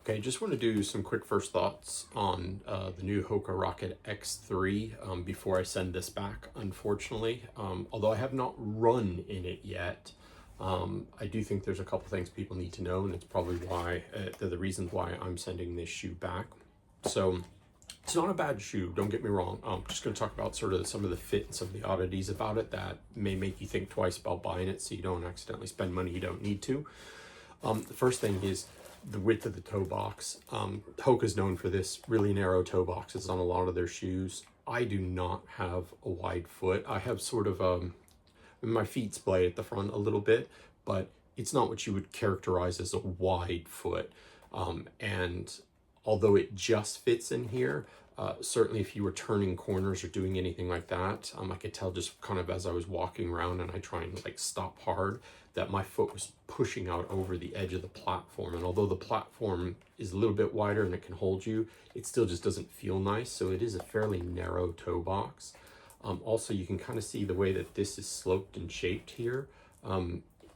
Okay, just want to do some quick first thoughts on the new Hoka Rocket X3 before I send this back, unfortunately. Although I have not run in it yet, I do think there's a couple things people need to know, and it's probably why, they're the reasons why I'm sending this shoe back. So it's not a bad shoe, don't get me wrong. I'm just going to talk about sort of some of the fit and some of the oddities about it that may make you think twice about buying it so you don't accidentally spend money you don't need to. The first thing is the width of the toe box. Hoka's known for this really narrow toe boxes on a lot of their shoes. I do not have a wide foot. I have sort of my feet splay at the front a little bit, but it's not what you would characterize as a wide foot. And although it just fits in here, certainly if you were turning corners or doing anything like that, I could tell just kind of as I was walking around and I try and like stop hard, that my foot was pushing out over the edge of the platform. And although the platform is a little bit wider and it can hold you, it still just doesn't feel nice. So it is a fairly narrow toe box. Also, you can kind of see the way that this is sloped and shaped here.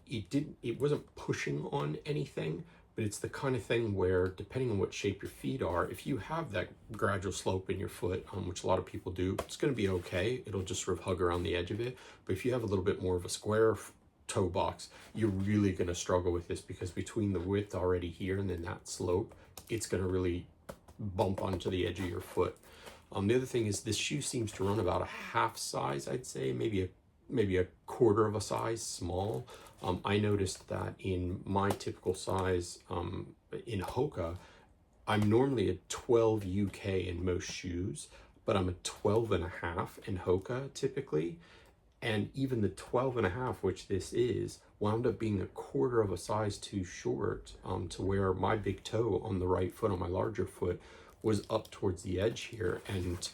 It wasn't pushing on anything, but it's the kind of thing where, depending on what shape your feet are, if you have that gradual slope in your foot, which a lot of people do, it's going to be okay. It'll just sort of hug around the edge of it. But if you have a little bit more of a square toe box, you're really going to struggle with this, because between the width already here and then that slope, it's going to really bump onto the edge of your foot. The other thing is this shoe seems to run about a half size, I'd say, maybe a quarter of a size small. I noticed that in my typical size in Hoka, I'm normally a 12 UK in most shoes, but I'm a 12 and a half in Hoka typically. And even the 12 and a half, which this is, wound up being a quarter of a size too short, to where my big toe on the right foot, on my larger foot, was up towards the edge here. And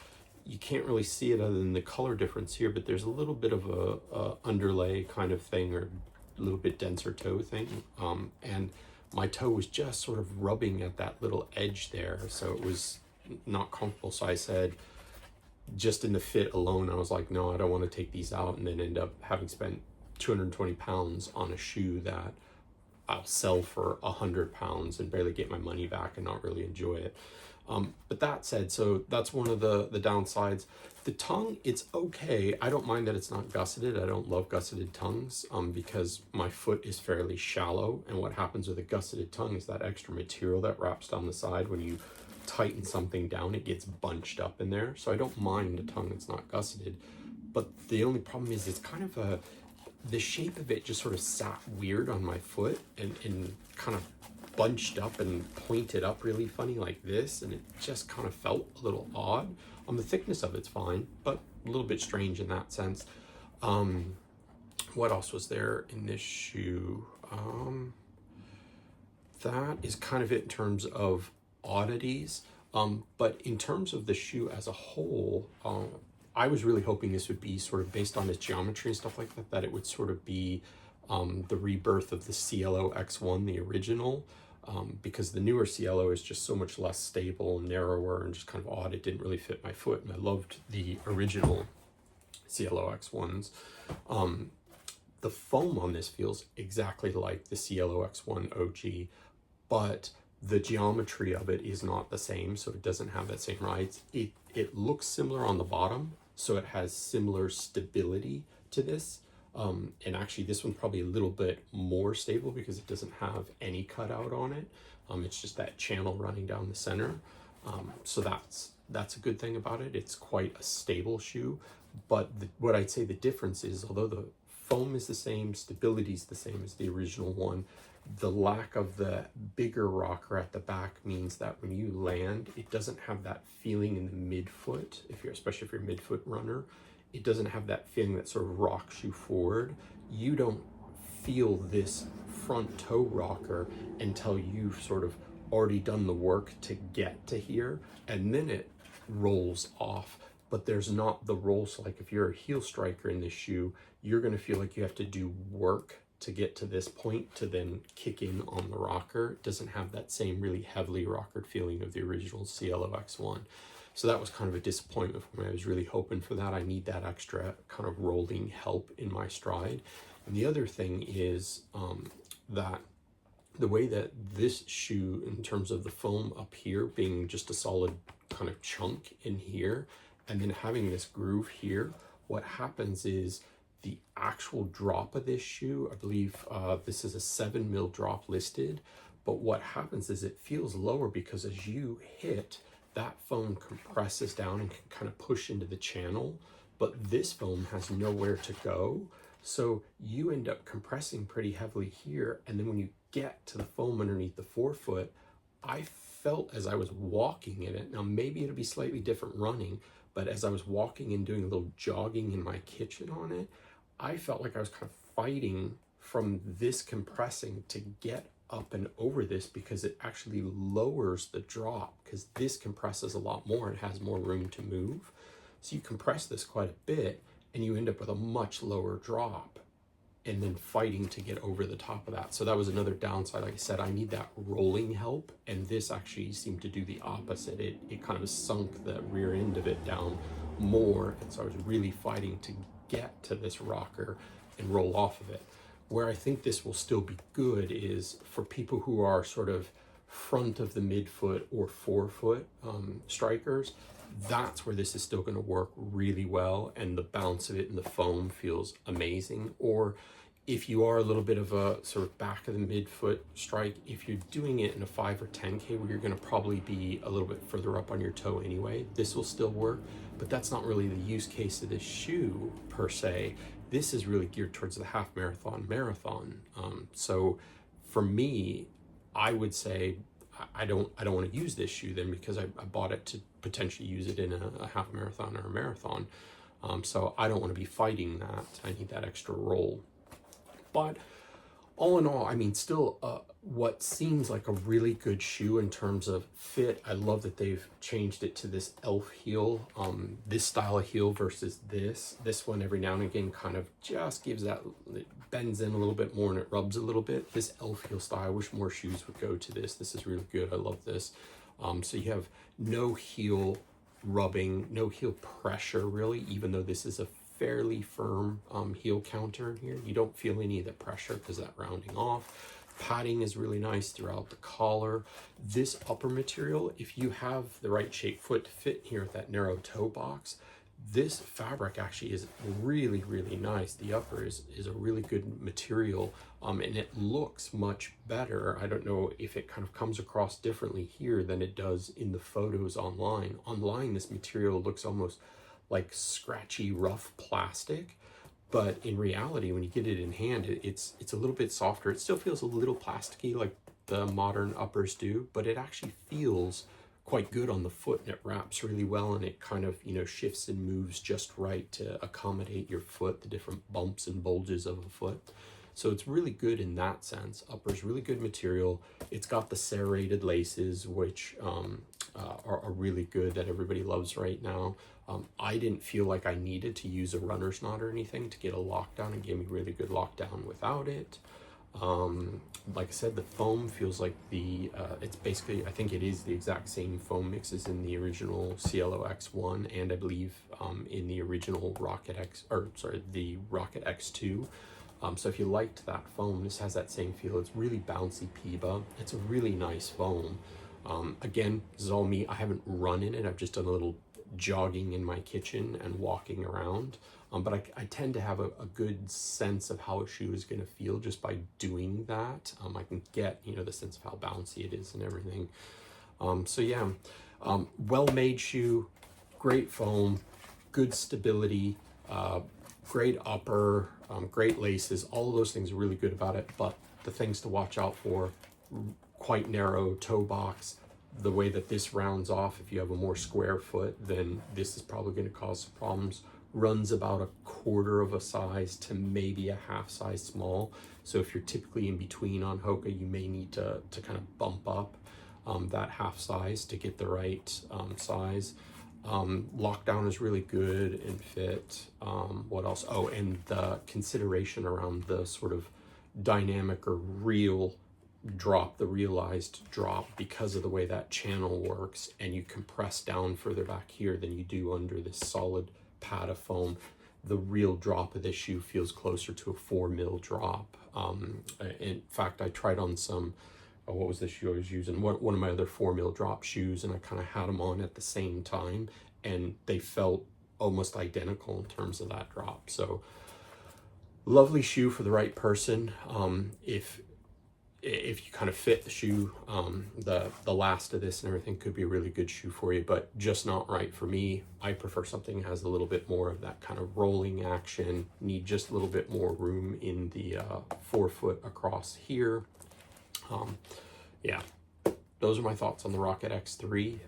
you can't really see it other than the color difference here, but there's a little bit of a underlay kind of thing, or a little bit denser toe thing. And my toe was just sort of rubbing at that little edge there. So it was not comfortable. So I said, just in the fit alone, I was like, no, I don't want to take these out and then end up having spent 220 pounds on a shoe that I'll sell for 100 pounds and barely get my money back and not really enjoy it. But that said, so that's one of the downsides. The tongue, it's okay. I don't mind that it's not gusseted. I don't love gusseted tongues because my foot is fairly shallow. And what happens with a gusseted tongue is that extra material that wraps down the side, when you tighten something down, it gets bunched up in there. So I don't mind a tongue that's not gusseted. But the only problem is it's kind of the shape of it just sort of sat weird on my foot and kind of bunched up and pointed up really funny like this, and it just kind of felt a little odd. The thickness of it's fine, but a little bit strange in that sense. What else was there in this shoe? That is kind of it in terms of oddities. But in terms of the shoe as a whole, I was really hoping this would be sort of based on its geometry and stuff like that, that it would sort of be the rebirth of the CLO X1, the original, because the newer CLO is just so much less stable and narrower and just kind of odd. It didn't really fit my foot, and I loved the original CLO X1s. The foam on this feels exactly like the CLO X1 OG, but the geometry of it is not the same, so it doesn't have that same ride. It looks similar on the bottom, so it has similar stability to this. And actually this one's probably a little bit more stable because it doesn't have any cutout on it. It's just that channel running down the center. So that's a good thing about it. It's quite a stable shoe. But what I'd say the difference is, although the foam is the same, stability is the same as the original one, the lack of the bigger rocker at the back means that when you land, it doesn't have that feeling in the midfoot, especially if you're a midfoot runner. It doesn't have that feeling that sort of rocks you forward. You don't feel this front toe rocker until you've sort of already done the work to get to here, and then it rolls off. But there's not the roll. So like if you're a heel striker in this shoe, you're going to feel like you have to do work to get to this point to then kick in on the rocker. It doesn't have that same really heavily rockered feeling of the original CLO X1. So that was kind of a disappointment for me. I was really hoping for that. I need that extra kind of rolling help in my stride. And the other thing is that the way that this shoe, in terms of the foam up here being just a solid kind of chunk in here, and then having this groove here, what happens is the actual drop of this shoe, I believe this is a 7 mil drop listed, but what happens is it feels lower because as you hit, that foam compresses down and can kind of push into the channel, but this foam has nowhere to go. So you end up compressing pretty heavily here, and then when you get to the foam underneath the forefoot, I felt as I was walking in it, now maybe it'll be slightly different running, but as I was walking and doing a little jogging in my kitchen on it, I felt like I was kind of fighting from this compressing to get up and over this, because it actually lowers the drop, because this compresses a lot more and has more room to move. So you compress this quite a bit and you end up with a much lower drop, and then fighting to get over the top of that. So that was another downside. Like I said, I need that rolling help, and this actually seemed to do the opposite. It kind of sunk the rear end of it down more, and so I was really fighting to get to this rocker and roll off of it. Where I think this will still be good is for people who are sort of front of the midfoot or forefoot strikers. That's where this is still going to work really well, and the bounce of it and the foam feels amazing. Or if you are a little bit of a sort of back of the midfoot strike, if you're doing it in a 5 or 10K where you're going to probably be a little bit further up on your toe anyway, this will still work, but that's not really the use case of this shoe per se. This is really geared towards the half marathon. So for me, I would say I don't want to use this shoe then, because I bought it to potentially use it in a half marathon or a marathon. So I don't want to be fighting that. I need that extra roll. But all in all, I mean, still what seems like a really good shoe in terms of fit. I love that they've changed it to this elf heel, this style of heel versus this. This one every now and again kind of just gives that, it bends in a little bit more and it rubs a little bit. This elf heel style, I wish more shoes would go to this. This is really good. I love this. So you have no heel rubbing, no heel pressure really, even though this is a fairly firm heel counter here. You don't feel any of the pressure because that rounding off. Padding is really nice throughout the collar. This upper material, if you have the right shape foot to fit here with that narrow toe box, this fabric actually is really, really nice. The upper is a really good material, and it looks much better. I don't know if it kind of comes across differently here than it does in the photos online. Online, this material looks almost like scratchy, rough plastic, but in reality, when you get it in hand, it's a little bit softer. It still feels a little plasticky like the modern uppers do, but it actually feels quite good on the foot, and it wraps really well, and it kind of, you know, shifts and moves just right to accommodate your foot, the different bumps and bulges of a foot. So it's really good in that sense. Upper's really good material. It's got the serrated laces, which are really good, that everybody loves right now. I didn't feel like I needed to use a runner's knot or anything to get a lockdown. It gave me really good lockdown without it. Like I said, the foam feels like it's basically, I think it is the exact same foam mix as in the original Cielo X1, and I believe in the original the Rocket X2. So if you liked that foam, this has that same feel. It's really bouncy PIBA. It's a really nice foam. Again, this is all me. I haven't run in it. I've just done a little jogging in my kitchen and walking around. But I tend to have a good sense of how a shoe is going to feel just by doing that. I can get, you know, the sense of how bouncy it is and everything. So yeah, well-made shoe, great foam, good stability, great upper, great laces. All of those things are really good about it. But the things to watch out for: quite narrow toe box. The way that this rounds off, if you have a more square foot, then this is probably going to cause some problems. Runs about a quarter of a size to maybe a half size small. So if you're typically in between on Hoka, you may need to kind of bump up that half size to get the right size. Lockdown is really good and fit. What else? Oh, and the consideration around the sort of dynamic or real drop, the realized drop, because of the way that channel works, and you compress down further back here than you do under this solid pad of foam. the real drop of this shoe feels closer to a 4 mil drop. In fact, I tried on some, what was the shoe I was using? One of my other 4 mil drop shoes, and I kind of had them on at the same time, and they felt almost identical in terms of that drop. So lovely shoe for the right person. If you kind of fit the shoe, the last of this and everything could be a really good shoe for you, but just not right for me. I prefer something that has a little bit more of that kind of rolling action, need just a little bit more room in the forefoot across here. Yeah, those are my thoughts on the Rocket X3.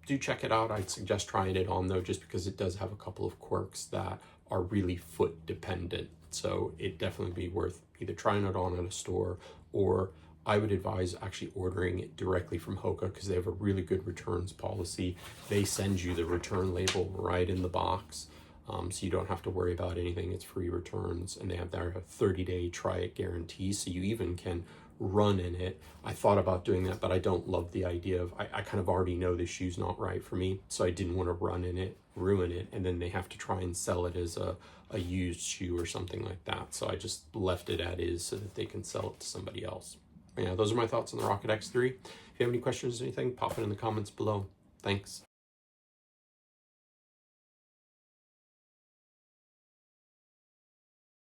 Do check it out. I'd suggest trying it on though, just because it does have a couple of quirks that are really foot dependent. So it'd definitely be worth either trying it on at a store, or I would advise actually ordering it directly from Hoka, because they have a really good returns policy. They send you the return label right in the box, so you don't have to worry about anything. It's free returns, and they have their 30-day try it guarantee, so you even can run in it. I thought about doing that, but I don't love the idea of, I kind of already know this shoe's not right for me, so I didn't want to run in it, ruin it, and then they have to try and sell it as a used shoe or something like that. So I just left it as is so that they can sell it to somebody else. Yeah, those are my thoughts on the Rocket X3. If you have any questions or anything, pop it in the comments below. Thanks.